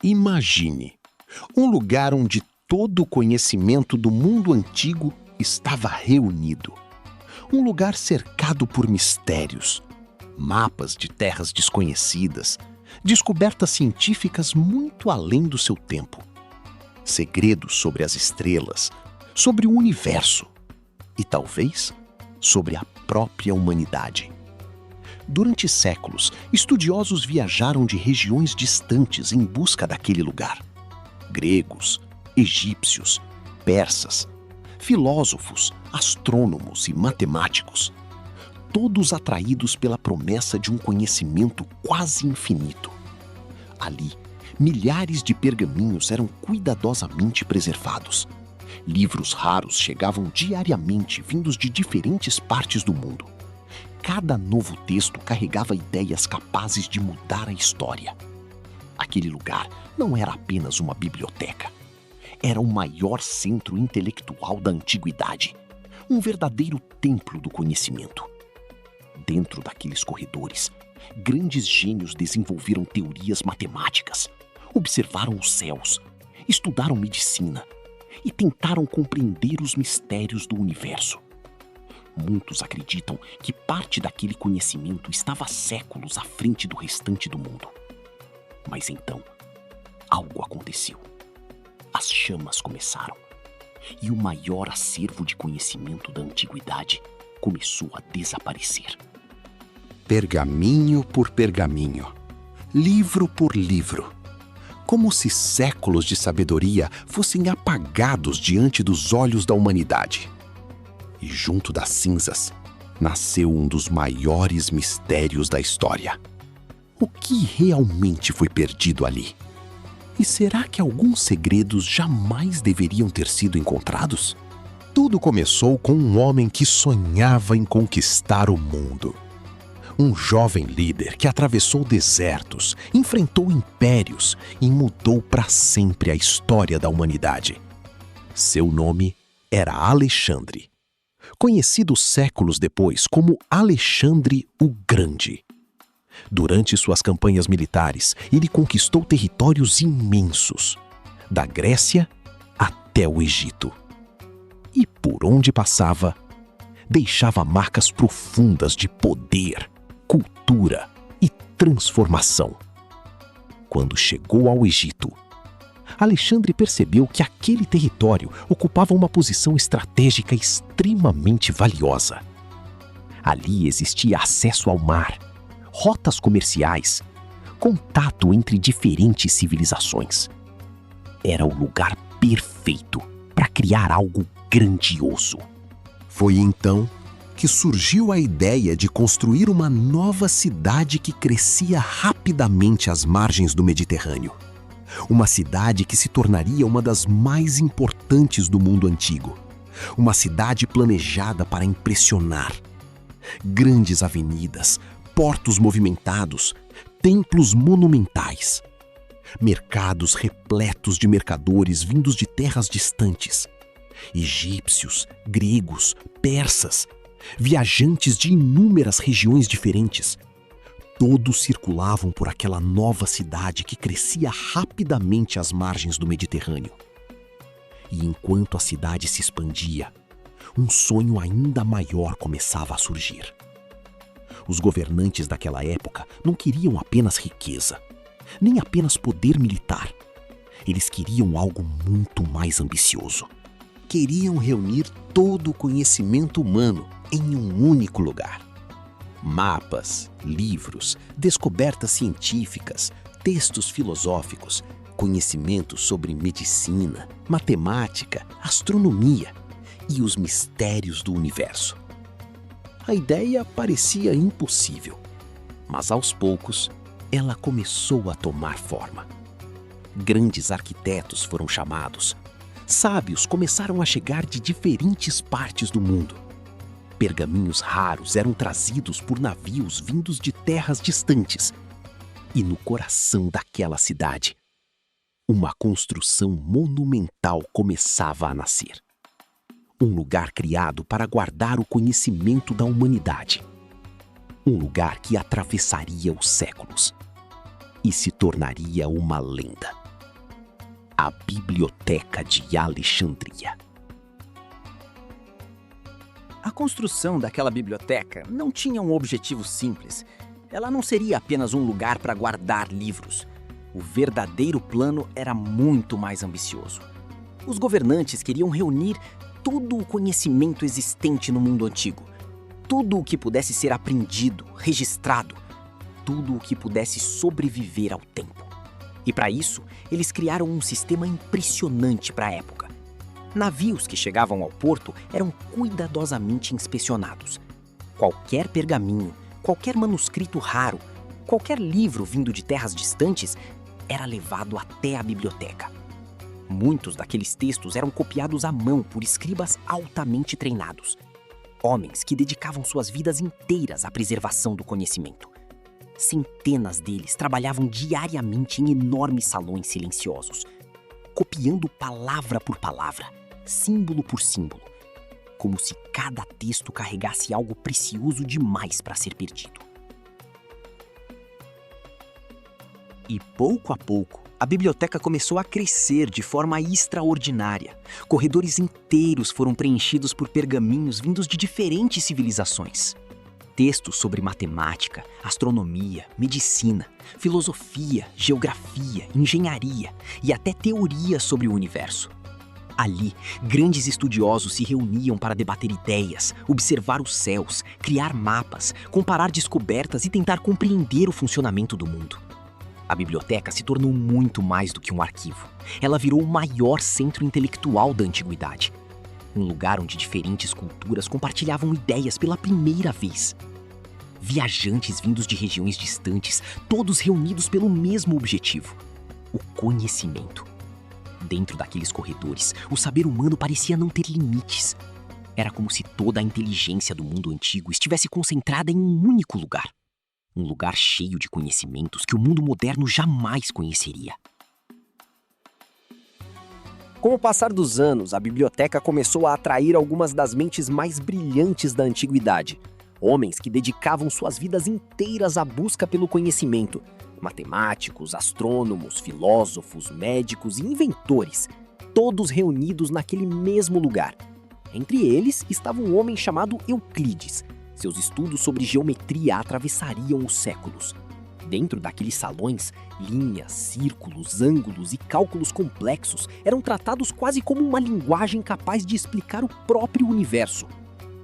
Imagine um lugar onde todo o conhecimento do mundo antigo estava reunido. Um lugar cercado por mistérios, mapas de terras desconhecidas, descobertas científicas muito além do seu tempo, segredos sobre as estrelas, sobre o universo e talvez sobre a própria humanidade. Durante séculos, estudiosos viajaram de regiões distantes em busca daquele lugar. Gregos, egípcios, persas, filósofos, astrônomos e matemáticos, todos atraídos pela promessa de um conhecimento quase infinito. Ali, milhares de pergaminhos eram cuidadosamente preservados. Livros raros chegavam diariamente vindos de diferentes partes do mundo. Cada novo texto carregava ideias capazes de mudar a história. Aquele lugar não era apenas uma biblioteca. Era o maior centro intelectual da antiguidade, um verdadeiro templo do conhecimento. Dentro daqueles corredores, grandes gênios desenvolveram teorias matemáticas, observaram os céus, estudaram medicina e tentaram compreender os mistérios do universo. Muitos acreditam que parte daquele conhecimento estava há séculos à frente do restante do mundo. Mas então, algo aconteceu. As chamas começaram, e o maior acervo de conhecimento da antiguidade começou a desaparecer. Pergaminho por pergaminho, livro por livro, como se séculos de sabedoria fossem apagados diante dos olhos da humanidade. E junto das cinzas, nasceu um dos maiores mistérios da história. O que realmente foi perdido ali? E será que alguns segredos jamais deveriam ter sido encontrados? Tudo começou com um homem que sonhava em conquistar o mundo. Um jovem líder que atravessou desertos, enfrentou impérios e mudou para sempre a história da humanidade. Seu nome era Alexandre, conhecido séculos depois como Alexandre o Grande. Durante suas campanhas militares, ele conquistou territórios imensos, da Grécia até o Egito. E por onde passava, deixava marcas profundas de poder, cultura e transformação. Quando chegou ao Egito, Alexandre percebeu que aquele território ocupava uma posição estratégica extremamente valiosa. Ali existia acesso ao mar, rotas comerciais, contato entre diferentes civilizações. Era o lugar perfeito para criar algo grandioso. Foi então que surgiu a ideia de construir uma nova cidade que crescia rapidamente às margens do Mediterrâneo. Uma cidade que se tornaria uma das mais importantes do mundo antigo. Uma cidade planejada para impressionar. Grandes avenidas, portos movimentados, templos monumentais. Mercados repletos de mercadores vindos de terras distantes. Egípcios, gregos, persas, viajantes de inúmeras regiões diferentes. Todos circulavam por aquela nova cidade que crescia rapidamente às margens do Mediterrâneo. E enquanto a cidade se expandia, um sonho ainda maior começava a surgir. Os governantes daquela época não queriam apenas riqueza, nem apenas poder militar. Eles queriam algo muito mais ambicioso. Queriam reunir todo o conhecimento humano em um único lugar. Mapas, livros, descobertas científicas, textos filosóficos, conhecimentos sobre medicina, matemática, astronomia e os mistérios do universo. A ideia parecia impossível, mas aos poucos ela começou a tomar forma. Grandes arquitetos foram chamados. Sábios começaram a chegar de diferentes partes do mundo. Pergaminhos raros eram trazidos por navios vindos de terras distantes. E no coração daquela cidade, uma construção monumental começava a nascer. Um lugar criado para guardar o conhecimento da humanidade. Um lugar que atravessaria os séculos e se tornaria uma lenda. a Biblioteca de Alexandria. A construção daquela biblioteca não tinha um objetivo simples. Ela não seria apenas um lugar para guardar livros. O verdadeiro plano era muito mais ambicioso. Os governantes queriam reunir todo o conhecimento existente no mundo antigo, tudo o que pudesse ser aprendido, registrado, tudo o que pudesse sobreviver ao tempo. E para isso, eles criaram um sistema impressionante para a época. Navios que chegavam ao porto eram cuidadosamente inspecionados. Qualquer pergaminho, qualquer manuscrito raro, qualquer livro vindo de terras distantes era levado até a biblioteca. Muitos daqueles textos eram copiados à mão por escribas altamente treinados. Homens que dedicavam suas vidas inteiras à preservação do conhecimento. Centenas deles trabalhavam diariamente em enormes salões silenciosos, copiando palavra por palavra, símbolo por símbolo, como se cada texto carregasse algo precioso demais para ser perdido. E pouco a pouco, a biblioteca começou a crescer de forma extraordinária. Corredores inteiros foram preenchidos por pergaminhos vindos de diferentes civilizações. Textos sobre matemática, astronomia, medicina, filosofia, geografia, engenharia e até teorias sobre o universo. Ali, grandes estudiosos se reuniam para debater ideias, observar os céus, criar mapas, comparar descobertas e tentar compreender o funcionamento do mundo. A biblioteca se tornou muito mais do que um arquivo. Ela virou o maior centro intelectual da antiguidade. Um lugar onde diferentes culturas compartilhavam ideias pela primeira vez. Viajantes vindos de regiões distantes, todos reunidos pelo mesmo objetivo: o conhecimento. Dentro daqueles corredores, o saber humano parecia não ter limites. Era como se toda a inteligência do mundo antigo estivesse concentrada em um único lugar. Um lugar cheio de conhecimentos que o mundo moderno jamais conheceria. Com o passar dos anos, a biblioteca começou a atrair algumas das mentes mais brilhantes da antiguidade. Homens que dedicavam suas vidas inteiras à busca pelo conhecimento. Matemáticos, astrônomos, filósofos, médicos e inventores. Todos reunidos naquele mesmo lugar. Entre eles estava um homem chamado Euclides. Seus estudos sobre geometria atravessariam os séculos. Dentro daqueles salões, linhas, círculos, ângulos e cálculos complexos eram tratados quase como uma linguagem capaz de explicar o próprio universo.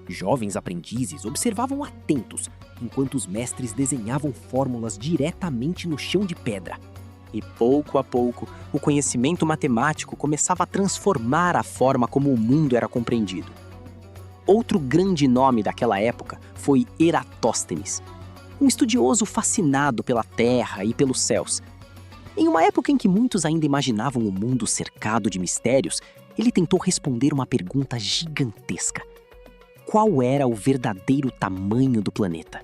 Jovens aprendizes observavam atentos, enquanto os mestres desenhavam fórmulas diretamente no chão de pedra. E pouco a pouco, o conhecimento matemático começava a transformar a forma como o mundo era compreendido. Outro grande nome daquela época foi Eratóstenes, um estudioso fascinado pela Terra e pelos céus. Em uma época em que muitos ainda imaginavam o mundo cercado de mistérios, ele tentou responder uma pergunta gigantesca: qual era o verdadeiro tamanho do planeta?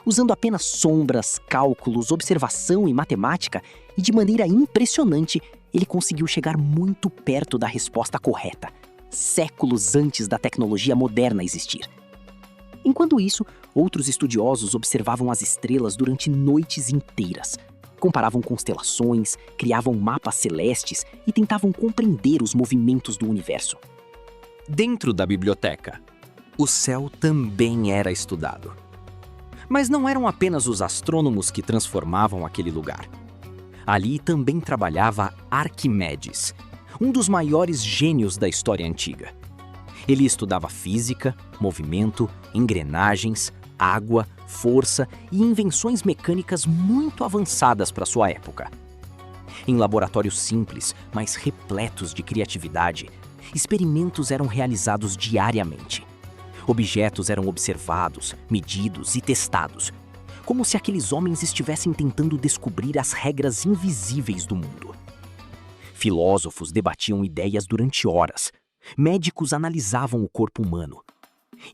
Usando apenas sombras, cálculos, observação e matemática, e de maneira impressionante, ele conseguiu chegar muito perto da resposta correta, séculos antes da tecnologia moderna existir. Enquanto isso, outros estudiosos observavam as estrelas durante noites inteiras, comparavam constelações, criavam mapas celestes e tentavam compreender os movimentos do universo. Dentro da biblioteca, o céu também era estudado. Mas não eram apenas os astrônomos que transformavam aquele lugar. Ali também trabalhava Arquimedes, um dos maiores gênios da história antiga. Ele estudava física, movimento, engrenagens, água, força e invenções mecânicas muito avançadas para sua época. Em laboratórios simples, mas repletos de criatividade, experimentos eram realizados diariamente. Objetos eram observados, medidos e testados, como se aqueles homens estivessem tentando descobrir as regras invisíveis do mundo. Filósofos debatiam ideias durante horas, médicos analisavam o corpo humano,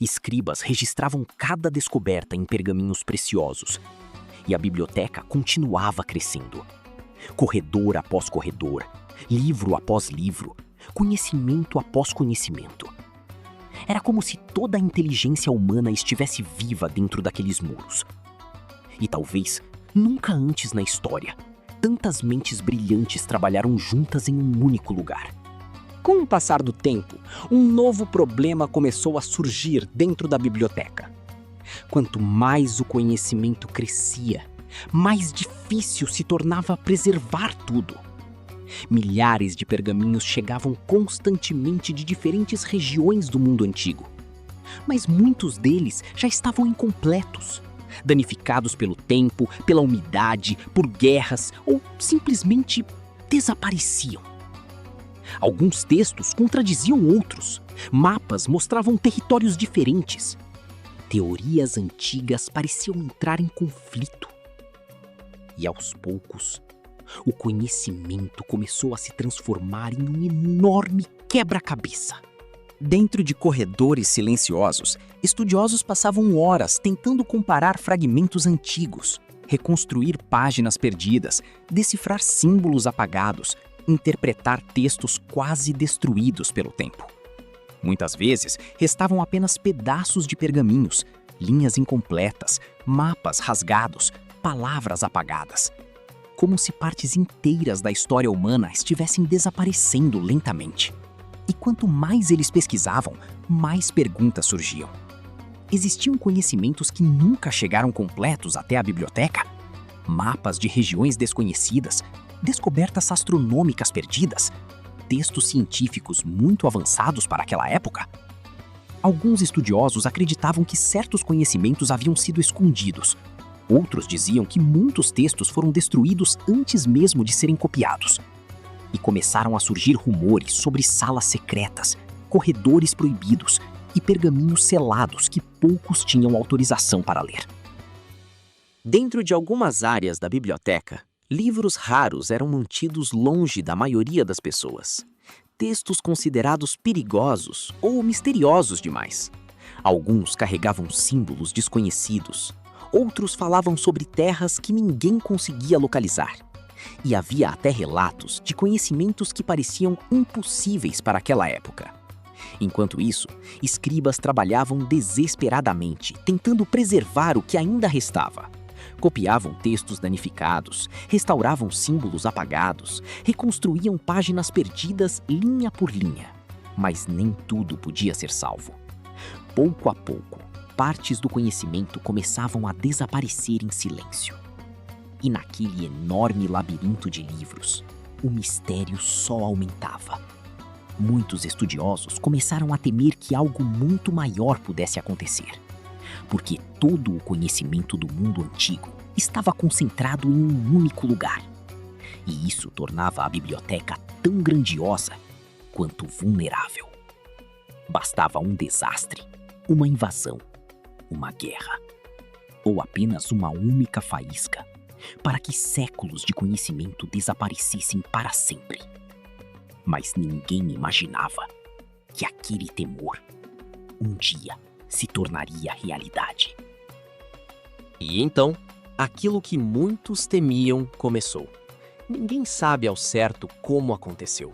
escribas registravam cada descoberta em pergaminhos preciosos, e a biblioteca continuava crescendo. Corredor após corredor, livro após livro, conhecimento após conhecimento. Era como se toda a inteligência humana estivesse viva dentro daqueles muros. E talvez, nunca antes na história, tantas mentes brilhantes trabalharam juntas em um único lugar? Com o passar do tempo, um novo problema começou a surgir dentro da biblioteca. Quanto mais o conhecimento crescia, mais difícil se tornava preservar tudo. Milhares de pergaminhos chegavam constantemente de diferentes regiões do mundo antigo. Mas muitos deles já estavam incompletos, danificados pelo tempo, pela umidade, por guerras ou simplesmente desapareciam. Alguns textos contradiziam outros, mapas mostravam territórios diferentes. Teorias antigas pareciam entrar em conflito. E aos poucos, o conhecimento começou a se transformar em um enorme quebra-cabeça. Dentro de corredores silenciosos, estudiosos passavam horas tentando comparar fragmentos antigos, reconstruir páginas perdidas, decifrar símbolos apagados, interpretar textos quase destruídos pelo tempo. Muitas vezes, restavam apenas pedaços de pergaminhos, linhas incompletas, mapas rasgados, palavras apagadas. Como se partes inteiras da história humana estivessem desaparecendo lentamente. E quanto mais eles pesquisavam, mais perguntas surgiam. Existiam conhecimentos que nunca chegaram completos até a biblioteca? Mapas de regiões desconhecidas, descobertas astronômicas perdidas, textos científicos muito avançados para aquela época? Alguns estudiosos acreditavam que certos conhecimentos haviam sido escondidos. Outros diziam que muitos textos foram destruídos antes mesmo de serem copiados. E começaram a surgir rumores sobre salas secretas, corredores proibidos e pergaminhos selados que poucos tinham autorização para ler. Dentro de algumas áreas da biblioteca, livros raros eram mantidos longe da maioria das pessoas. Textos considerados perigosos ou misteriosos demais. Alguns carregavam símbolos desconhecidos. Outros falavam sobre terras que ninguém conseguia localizar. E havia até relatos de conhecimentos que pareciam impossíveis para aquela época. Enquanto isso, escribas trabalhavam desesperadamente, tentando preservar o que ainda restava. Copiavam textos danificados, restauravam símbolos apagados, reconstruíam páginas perdidas linha por linha. Mas nem tudo podia ser salvo. Pouco a pouco, partes do conhecimento começavam a desaparecer em silêncio. E naquele enorme labirinto de livros, o mistério só aumentava. Muitos estudiosos começaram a temer que algo muito maior pudesse acontecer. Porque todo o conhecimento do mundo antigo estava concentrado em um único lugar. E isso tornava a biblioteca tão grandiosa quanto vulnerável. Bastava um desastre, uma invasão, uma guerra, ou apenas uma única faísca, para que séculos de conhecimento desaparecessem para sempre. Mas ninguém imaginava que aquele temor, um dia, se tornaria realidade. E então, aquilo que muitos temiam começou. Ninguém sabe ao certo como aconteceu.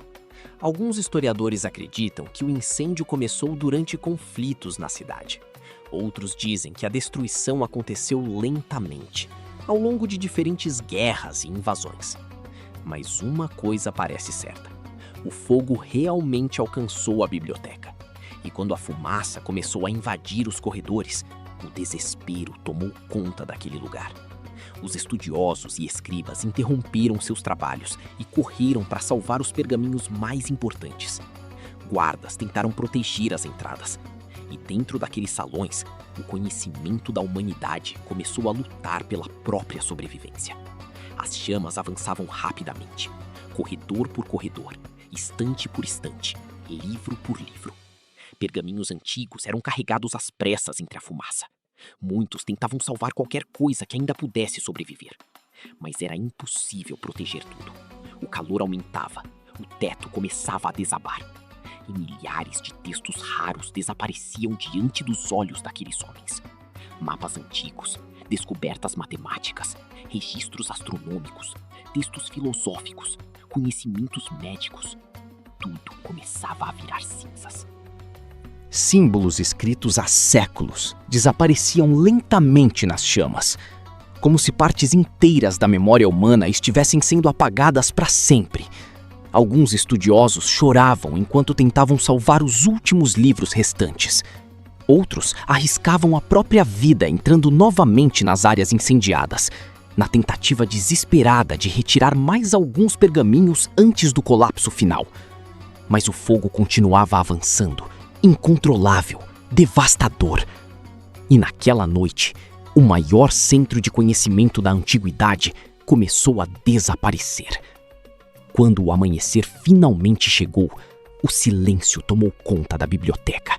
Alguns historiadores acreditam que o incêndio começou durante conflitos na cidade. Outros dizem que a destruição aconteceu lentamente, ao longo de diferentes guerras e invasões. Mas uma coisa parece certa: o fogo realmente alcançou a biblioteca. E quando a fumaça começou a invadir os corredores, o desespero tomou conta daquele lugar. Os estudiosos e escribas interromperam seus trabalhos e correram para salvar os pergaminhos mais importantes. Guardas tentaram proteger as entradas. E dentro daqueles salões, o conhecimento da humanidade começou a lutar pela própria sobrevivência. As chamas avançavam rapidamente, corredor por corredor, estante por estante, livro por livro. Pergaminhos antigos eram carregados às pressas entre a fumaça. Muitos tentavam salvar qualquer coisa que ainda pudesse sobreviver. Mas era impossível proteger tudo. O calor aumentava, o teto começava a desabar. E milhares de textos raros desapareciam diante dos olhos daqueles homens. Mapas antigos, descobertas matemáticas, registros astronômicos, textos filosóficos, conhecimentos médicos. Tudo começava a virar cinzas. Símbolos escritos há séculos desapareciam lentamente nas chamas, como se partes inteiras da memória humana estivessem sendo apagadas para sempre. Alguns estudiosos choravam enquanto tentavam salvar os últimos livros restantes. Outros arriscavam a própria vida entrando novamente nas áreas incendiadas, na tentativa desesperada de retirar mais alguns pergaminhos antes do colapso final. Mas o fogo continuava avançando, incontrolável, devastador. E naquela noite, o maior centro de conhecimento da antiguidade começou a desaparecer. Quando o amanhecer finalmente chegou, o silêncio tomou conta da biblioteca.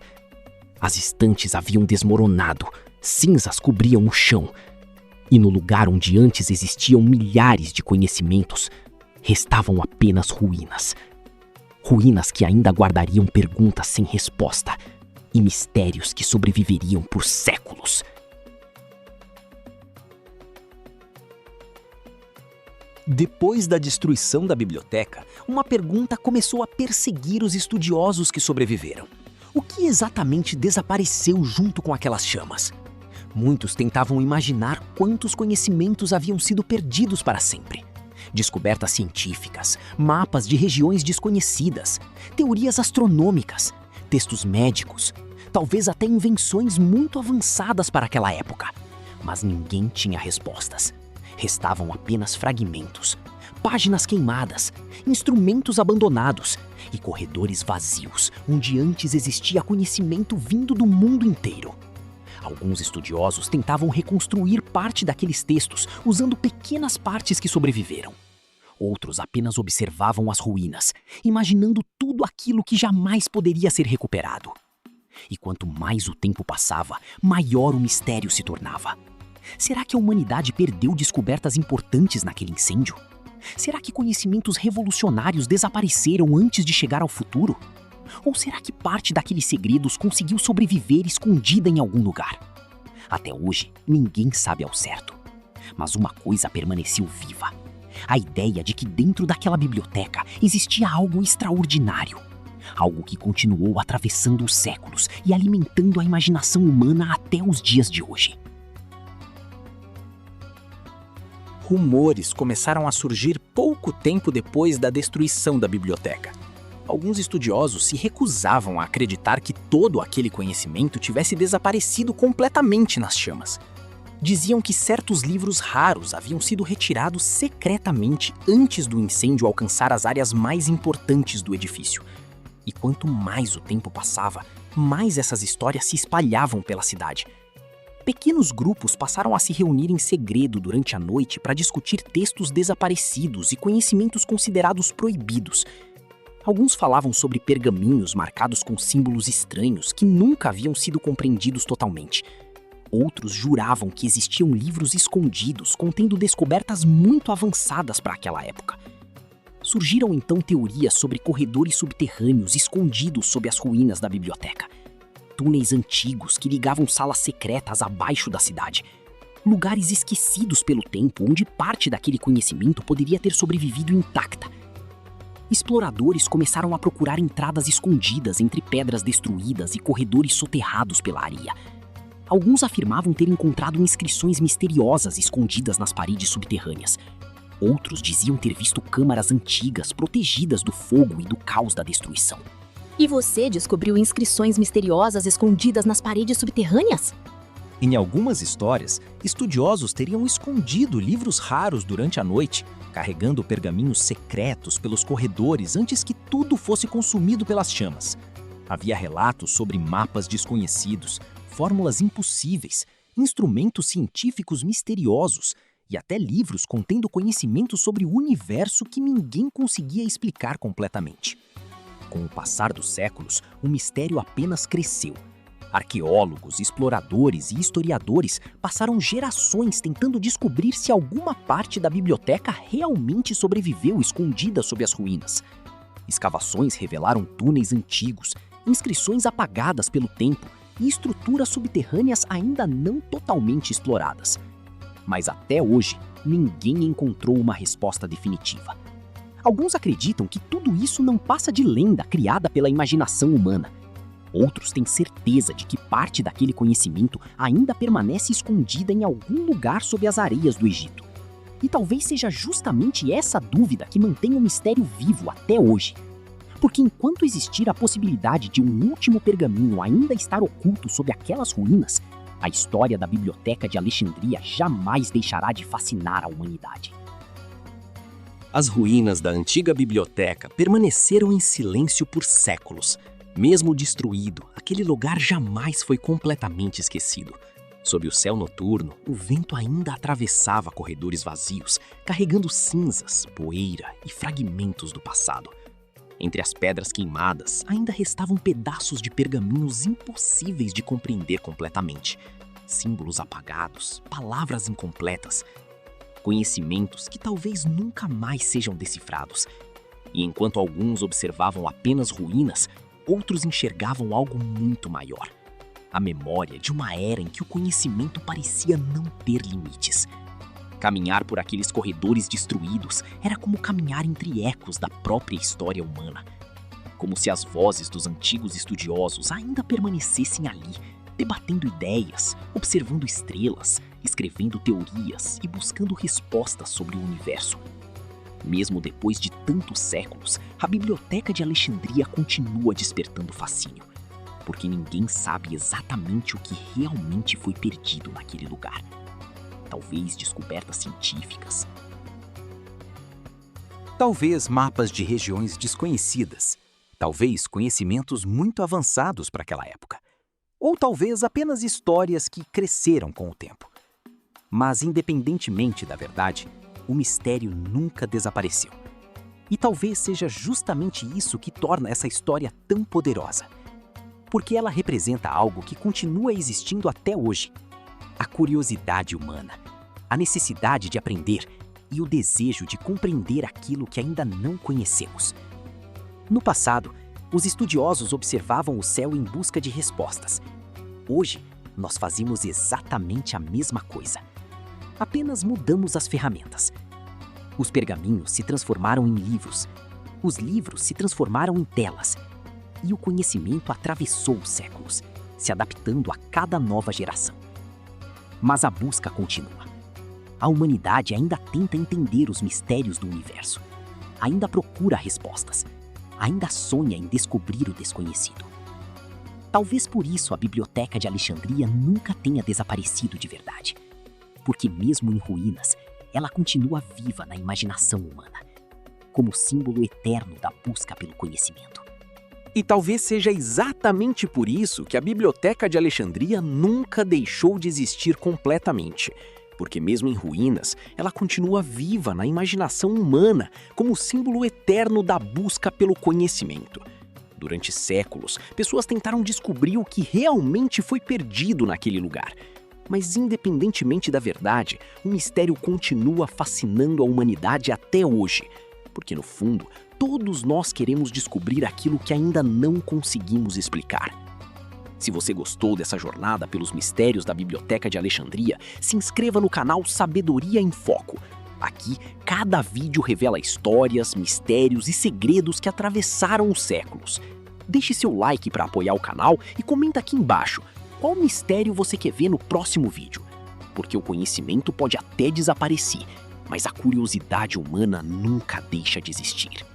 As estantes haviam desmoronado, cinzas cobriam o chão, e no lugar onde antes existiam milhares de conhecimentos, restavam apenas ruínas. Ruínas que ainda guardariam perguntas sem resposta e mistérios que sobreviveriam por séculos. Depois da destruição da biblioteca, uma pergunta começou a perseguir os estudiosos que sobreviveram. O que exatamente desapareceu junto com aquelas chamas? Muitos tentavam imaginar quantos conhecimentos haviam sido perdidos para sempre. Descobertas científicas, mapas de regiões desconhecidas, teorias astronômicas, textos médicos, talvez até invenções muito avançadas para aquela época. Mas ninguém tinha respostas. Restavam apenas fragmentos, páginas queimadas, instrumentos abandonados e corredores vazios, onde antes existia conhecimento vindo do mundo inteiro. Alguns estudiosos tentavam reconstruir parte daqueles textos usando pequenas partes que sobreviveram. Outros apenas observavam as ruínas, imaginando tudo aquilo que jamais poderia ser recuperado. E quanto mais o tempo passava, maior o mistério se tornava. Será que a humanidade perdeu descobertas importantes naquele incêndio? Será que conhecimentos revolucionários desapareceram antes de chegar ao futuro? Ou será que parte daqueles segredos conseguiu sobreviver escondida em algum lugar? Até hoje, ninguém sabe ao certo. Mas uma coisa permaneceu viva: a ideia de que dentro daquela biblioteca existia algo extraordinário. Algo que continuou atravessando os séculos e alimentando a imaginação humana até os dias de hoje. Rumores começaram a surgir pouco tempo depois da destruição da biblioteca. Alguns estudiosos se recusavam a acreditar que todo aquele conhecimento tivesse desaparecido completamente nas chamas. Diziam que certos livros raros haviam sido retirados secretamente antes do incêndio alcançar as áreas mais importantes do edifício. E quanto mais o tempo passava, mais essas histórias se espalhavam pela cidade. Pequenos grupos passaram a se reunir em segredo durante a noite para discutir textos desaparecidos e conhecimentos considerados proibidos. Alguns falavam sobre pergaminhos marcados com símbolos estranhos que nunca haviam sido compreendidos totalmente. Outros juravam que existiam livros escondidos contendo descobertas muito avançadas para aquela época. Surgiram então teorias sobre corredores subterrâneos escondidos sob as ruínas da biblioteca. Túneis antigos que ligavam salas secretas abaixo da cidade. Lugares esquecidos pelo tempo onde parte daquele conhecimento poderia ter sobrevivido intacta. Exploradores começaram a procurar entradas escondidas entre pedras destruídas e corredores soterrados pela areia. Alguns afirmavam ter encontrado inscrições misteriosas escondidas nas paredes subterrâneas. Outros diziam ter visto câmaras antigas protegidas do fogo e do caos da destruição. E você descobriu inscrições misteriosas escondidas nas paredes subterrâneas? Em algumas histórias, estudiosos teriam escondido livros raros durante a noite, carregando pergaminhos secretos pelos corredores antes que tudo fosse consumido pelas chamas. Havia relatos sobre mapas desconhecidos, fórmulas impossíveis, instrumentos científicos misteriosos e até livros contendo conhecimentos sobre o universo que ninguém conseguia explicar completamente. Com o passar dos séculos, o mistério apenas cresceu. Arqueólogos, exploradores e historiadores passaram gerações tentando descobrir se alguma parte da biblioteca realmente sobreviveu escondida sob as ruínas. Escavações revelaram túneis antigos, inscrições apagadas pelo tempo e estruturas subterrâneas ainda não totalmente exploradas. Mas até hoje, ninguém encontrou uma resposta definitiva. Alguns acreditam que tudo isso não passa de lenda criada pela imaginação humana. Outros têm certeza de que parte daquele conhecimento ainda permanece escondida em algum lugar sob as areias do Egito. E talvez seja justamente essa dúvida que mantém o mistério vivo até hoje. Porque enquanto existir a possibilidade de um último pergaminho ainda estar oculto sob aquelas ruínas, a história da Biblioteca de Alexandria jamais deixará de fascinar a humanidade. As ruínas da antiga biblioteca permaneceram em silêncio por séculos. Mesmo destruído, aquele lugar jamais foi completamente esquecido. Sob o céu noturno, o vento ainda atravessava corredores vazios, carregando cinzas, poeira e fragmentos do passado. Entre as pedras queimadas, ainda restavam pedaços de pergaminhos impossíveis de compreender completamente. Símbolos apagados, palavras incompletas, conhecimentos que talvez nunca mais sejam decifrados. E enquanto alguns observavam apenas ruínas, outros enxergavam algo muito maior. A memória de uma era em que o conhecimento parecia não ter limites. Caminhar por aqueles corredores destruídos era como caminhar entre ecos da própria história humana. Como se as vozes dos antigos estudiosos ainda permanecessem ali, debatendo ideias, observando estrelas, escrevendo teorias e buscando respostas sobre o universo. Mesmo depois de tantos séculos, a Biblioteca de Alexandria continua despertando fascínio, porque ninguém sabe exatamente o que realmente foi perdido naquele lugar. Talvez descobertas científicas. Talvez mapas de regiões desconhecidas. Talvez conhecimentos muito avançados para aquela época. Ou talvez apenas histórias que cresceram com o tempo. Mas, independentemente da verdade, o mistério nunca desapareceu. E talvez seja justamente isso que torna essa história tão poderosa. Porque ela representa algo que continua existindo até hoje. A curiosidade humana, a necessidade de aprender e o desejo de compreender aquilo que ainda não conhecemos. No passado, os estudiosos observavam o céu em busca de respostas. Hoje, nós fazemos exatamente a mesma coisa. Apenas mudamos as ferramentas. Os pergaminhos se transformaram em livros. Os livros se transformaram em telas. E o conhecimento atravessou os séculos, se adaptando a cada nova geração. Mas a busca continua. A humanidade ainda tenta entender os mistérios do universo. Ainda procura respostas. Ainda sonha em descobrir o desconhecido. Talvez por isso a Biblioteca de Alexandria nunca tenha desaparecido de verdade. Porque mesmo em ruínas, ela continua viva na imaginação humana, como símbolo eterno da busca pelo conhecimento. E talvez seja exatamente por isso que a Biblioteca de Alexandria nunca deixou de existir completamente. Porque mesmo em ruínas, ela continua viva na imaginação humana como símbolo eterno da busca pelo conhecimento. Durante séculos, pessoas tentaram descobrir o que realmente foi perdido naquele lugar. Mas independentemente da verdade, o mistério continua fascinando a humanidade até hoje. Porque no fundo, todos nós queremos descobrir aquilo que ainda não conseguimos explicar. Se você gostou dessa jornada pelos mistérios da Biblioteca de Alexandria, se inscreva no canal Sabedoria em Foco. Aqui, cada vídeo revela histórias, mistérios e segredos que atravessaram os séculos. Deixe seu like para apoiar o canal e comenta aqui embaixo qual mistério você quer ver no próximo vídeo. Porque o conhecimento pode até desaparecer, mas a curiosidade humana nunca deixa de existir.